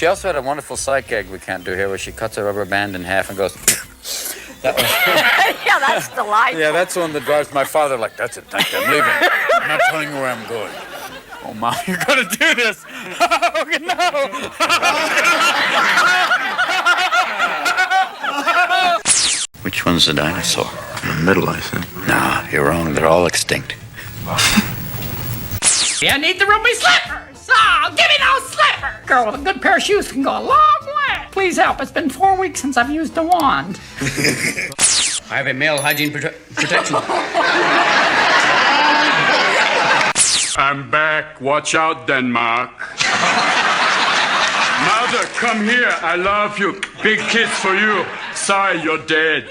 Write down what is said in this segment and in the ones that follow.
She also had a wonderful sight gag we can't do here where she cuts a rubber band in half and goes... That was... Yeah, that's delightful. Yeah, that's one that drives my father like, that's it, thank you, I'm leaving. I'm not telling you where I'm going. Oh, Mom, you're going to do this. Oh, no. Which one's the dinosaur? In the middle, I think. Nah, you're wrong. They're all extinct. You need to ruin my slippers. Oh, give me those slippers. Girl with a good pair of shoes can go a long way. Please help. It's been 4 weeks since I've used a wand. I have a male hygiene protection. I'm back. Watch out, Denmark. Mother, come here. I love you. Big kiss for you. Sorry, you're dead.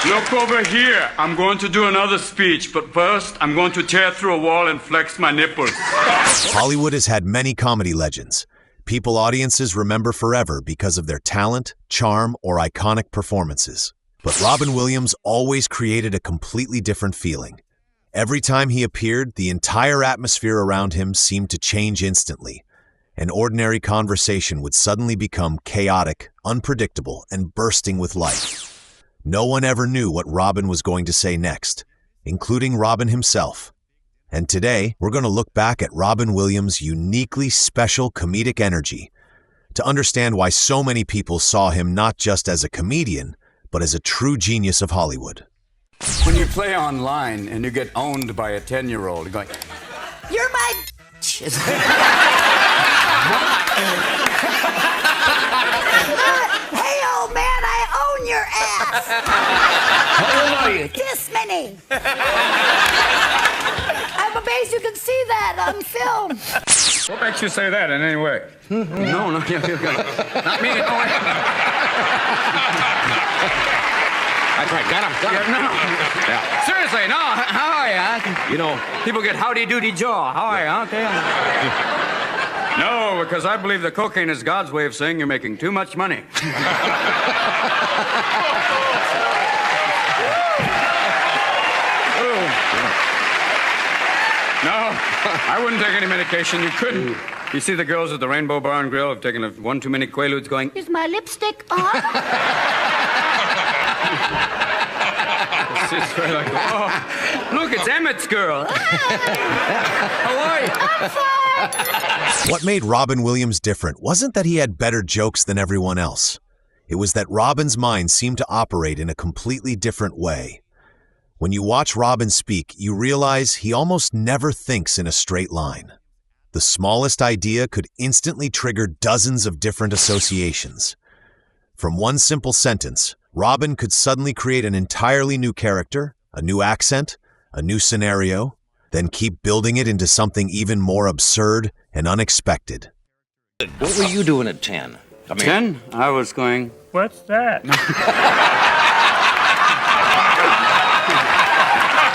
Look over here. I'm going to do another speech, but first, I'm going to tear through a wall and flex my nipples. Hollywood has had many comedy legends. People audiences remember forever because of their talent, charm, or iconic performances. But Robin Williams always created a completely different feeling. Every time he appeared, the entire atmosphere around him seemed to change instantly. An ordinary conversation would suddenly become chaotic, unpredictable, and bursting with life. No one ever knew what Robin was going to say next, including Robin himself. And today, we're going to look back at Robin Williams' uniquely special comedic energy to understand why so many people saw him not just as a comedian, but as a true genius of Hollywood. When you play online and you get owned by a 10-year-old, you're going, You're my... Hey, old man, I own your ass. how old are you? This many. I'm amazed you can see that on film. What makes you say that in any way? No, not me. That's right, got him. Yeah. Seriously, no, how are you? You know, people get howdy-doody jaw. How are you? Okay. No, because I believe that cocaine is God's way of saying you're making too much money. No, I wouldn't take any medication. You couldn't. You see the girls at the Rainbow Bar and Grill have taken one too many Quaaludes going, Is my lipstick on? it's really like, oh, look, it's Emmett's girl. How are you? I'm fine. What made Robin Williams different wasn't that he had better jokes than everyone else. It was that Robin's mind seemed to operate in a completely different way. When you watch Robin speak, you realize he almost never thinks in a straight line. The smallest idea could instantly trigger dozens of different associations. From one simple sentence, Robin could suddenly create an entirely new character, a new accent, a new scenario, then keep building it into something even more absurd and unexpected. What were you doing at 10? 10? I was going, What's that?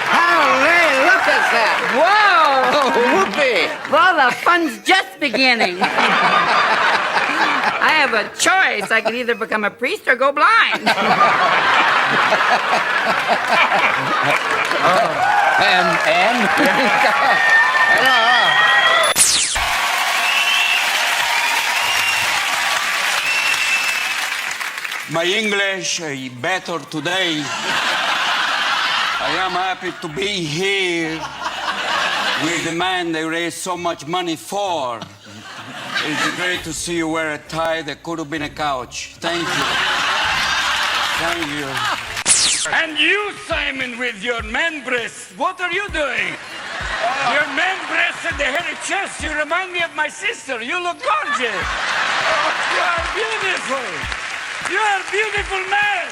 Hooray, look at that. Whoa. Whoopee! Well, the fun's just beginning. I have a choice. I could either become a priest or go blind. My English is better today. I am happy to be here with the man they raised so much money for. It's great to see you wear a tie that could have been a couch. Thank you. Thank you. And you, Simon, with your man breasts, what are you doing? Your man breasts and the hairy chest, you remind me of my sister. You look gorgeous. Oh, you are beautiful. You are a beautiful man.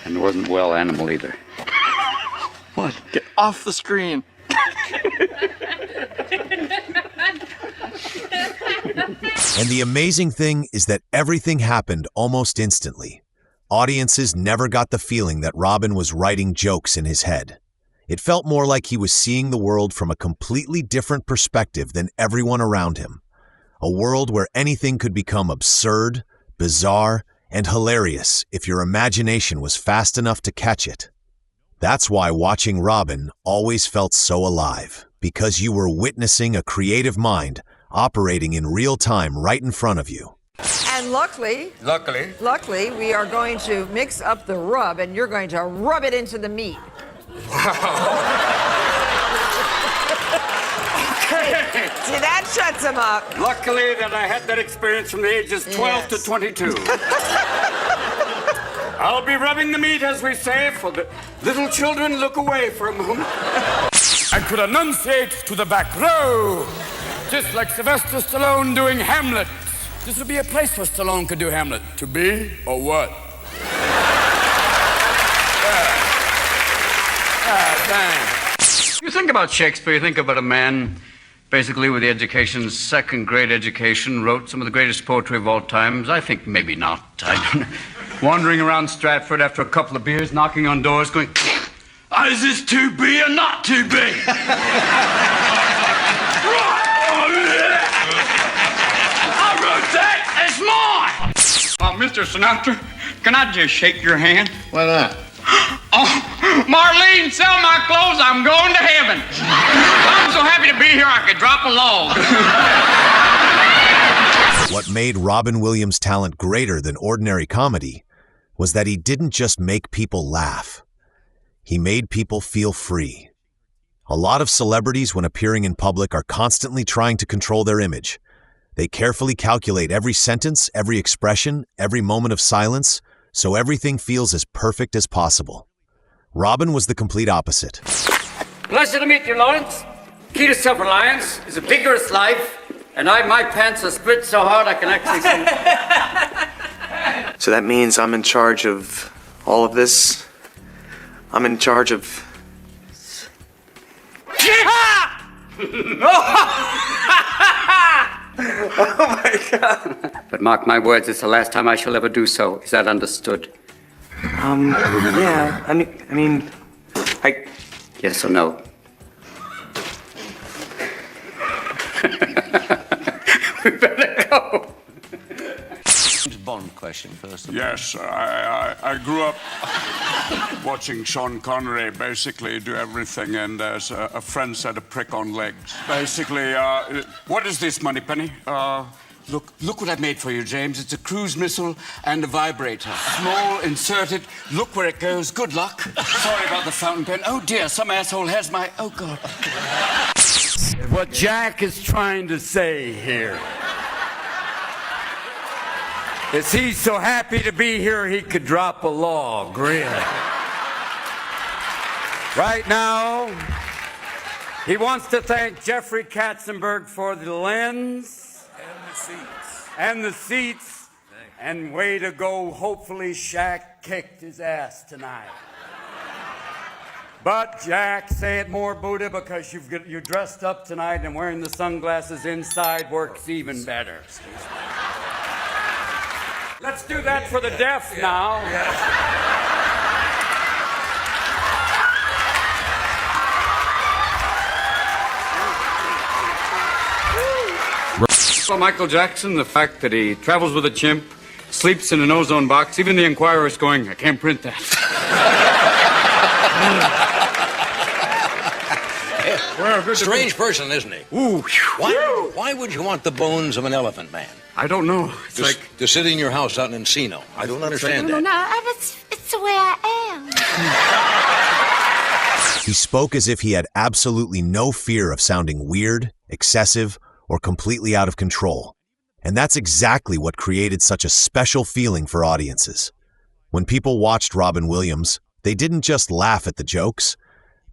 and it wasn't well animal either. What? Get off the screen. And the amazing thing is that everything happened almost instantly. Audiences never got the feeling that Robin was writing jokes in his head. It felt more like he was seeing the world from a completely different perspective than everyone around him. A world where anything could become absurd, bizarre, and hilarious if your imagination was fast enough to catch it. That's why watching Robin always felt so alive. because you were witnessing a creative mind operating in real time right in front of you. And luckily, we are going to mix up the rub, and you're going to rub it into the meat. See, that shuts him up. Luckily that I had that experience from the ages 12 to 22. I'll be rubbing the meat, as we say, for the little children look away for a moment. I could enunciate to the back row, just like Sylvester Stallone doing Hamlet. This would be a place where Stallone could do Hamlet. To be or what? You think about Shakespeare, you think about a man basically with the education, second-grade education, wrote some of the greatest poetry of all times. I think maybe not. I don't know. Wandering around Stratford after a couple of beers, knocking on doors, going, is this to be or not to be? I wrote that. It's mine. Mr. Sinatra, can I just shake your hand? Why not? Oh, Marlene, sell my clothes. I'm going to heaven. I'm so happy to be here I could drop a log. What made Robin Williams' talent greater than ordinary comedy was that he didn't just make people laugh. He made people feel free. A lot of celebrities, when appearing in public, are constantly trying to control their image. They carefully calculate every sentence, every expression, every moment of silence, so everything feels as perfect as possible. Robin was the complete opposite. Pleasure to meet you, Lawrence. Key to self-reliance is a vigorous life, and my pants are split so hard I can actually see. So that means I'm in charge of all of this? I'm in charge of... Oh my God. But mark my words, it's the last time I shall ever do so. Is that understood? Yeah, I mean, Yes or no? We better go. Bond question first. Yes, I grew up watching Sean Connery basically do everything, and as a friend said, a prick on legs. Basically, what is this, Moneypenny? Look what I made for you, James. It's a cruise missile and a vibrator. Small, inserted. Look where it goes. Good luck. Sorry about the fountain pen. Oh dear, some asshole has my... Oh God. What Jack is trying to say here is he's so happy to be here he could drop a log, really. Right now, he wants to thank Jeffrey Katzenberg for the lens and the seats, and way to go. Hopefully Shaq kicked his ass tonight. But Jack, say it more, Buddha, because you're dressed up tonight and wearing the sunglasses inside works even better. Let's do that for the deaf now. Well, Michael Jackson, the fact that he travels with a chimp, sleeps in an ozone box, even the Enquirer is going, I can't print that. Strange person, isn't he? Ooh. Why would you want the bones of an elephant man? I don't know. It's Just to sit in your house out in Encino. I don't understand that. No, it's the way I am. He spoke as if he had absolutely no fear of sounding weird, excessive, or completely out of control. And that's exactly what created such a special feeling for audiences. When people watched Robin Williams, they didn't just laugh at the jokes.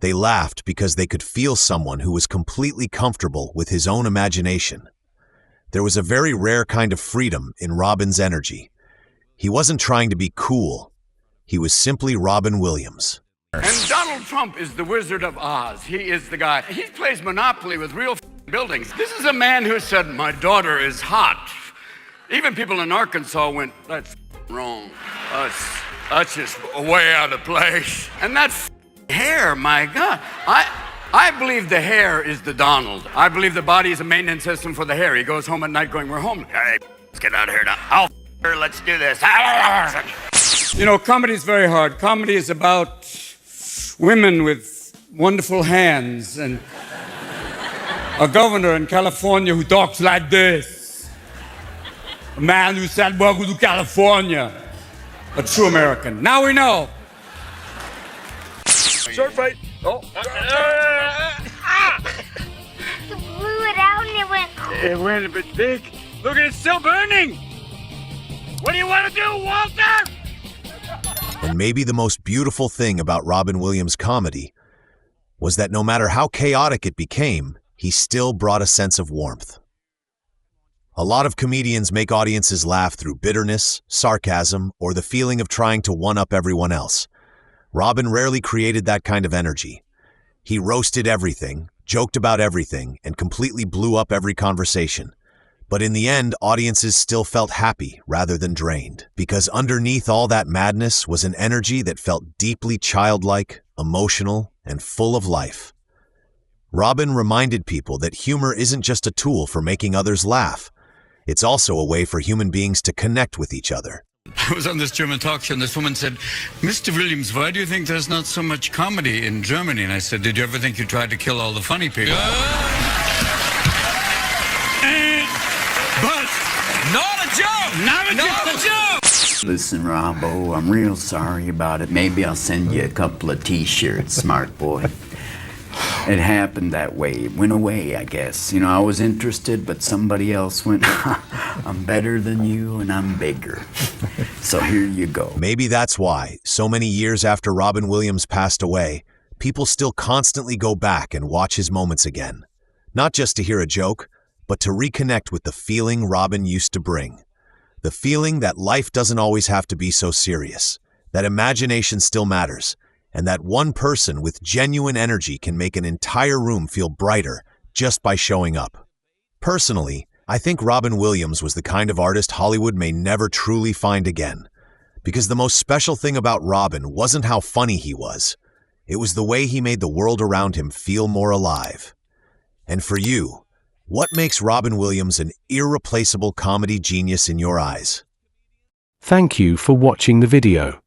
They laughed because they could feel someone who was completely comfortable with his own imagination. There was a very rare kind of freedom in Robin's energy. He wasn't trying to be cool. He was simply Robin Williams. And Donald Trump is the Wizard of Oz. He is the guy. He plays Monopoly with real buildings. This is a man who said, my daughter is hot. Even people in Arkansas went, that's wrong. That's just way out of place. And that hair, my God. I believe the hair is the Donald. I believe the body is a maintenance system for the hair. He goes home at night going, we're home. Hey, let's get out of here now. Her, let's do this. You know, comedy is very hard. Comedy is about women with wonderful hands and A governor in California who talks like this. A man who said, welcome to California. A true American. Now we know. Sword fight. Oh. You blew it out and it went. It went a bit big. Look, it's still burning. What do you want to do, Walter? And maybe the most beautiful thing about Robin Williams' comedy was that no matter how chaotic it became, he still brought a sense of warmth. A lot of comedians make audiences laugh through bitterness, sarcasm, or the feeling of trying to one-up everyone else. Robin rarely created that kind of energy. He roasted everything, joked about everything, and completely blew up every conversation. But in the end, audiences still felt happy rather than drained, because underneath all that madness was an energy that felt deeply childlike, emotional, and full of life. Robin reminded people that humor isn't just a tool for making others laugh. It's also a way for human beings to connect with each other. I was on this German talk show and this woman said, Mr. Williams, why do you think there's not so much comedy in Germany? And I said, did you ever think you tried to kill all the funny people? But not a joke! Not a joke! Listen, Robbo, I'm real sorry about it. Maybe I'll send you a couple of t-shirts, smart boy. It happened that way. It went away, I guess. You know, I was interested, but somebody else went, I'm better than you and I'm bigger. So here you go. Maybe that's why, so many years after Robin Williams passed away, people still constantly go back and watch his moments again. Not just to hear a joke, but to reconnect with the feeling Robin used to bring. The feeling that life doesn't always have to be so serious, that imagination still matters, and that one person with genuine energy can make an entire room feel brighter just by showing up. Personally, I think Robin Williams was the kind of artist Hollywood may never truly find again, because the most special thing about Robin wasn't how funny he was. It was the way he made the world around him feel more alive. And for you, what makes Robin Williams an irreplaceable comedy genius in your eyes? Thank you for watching the video.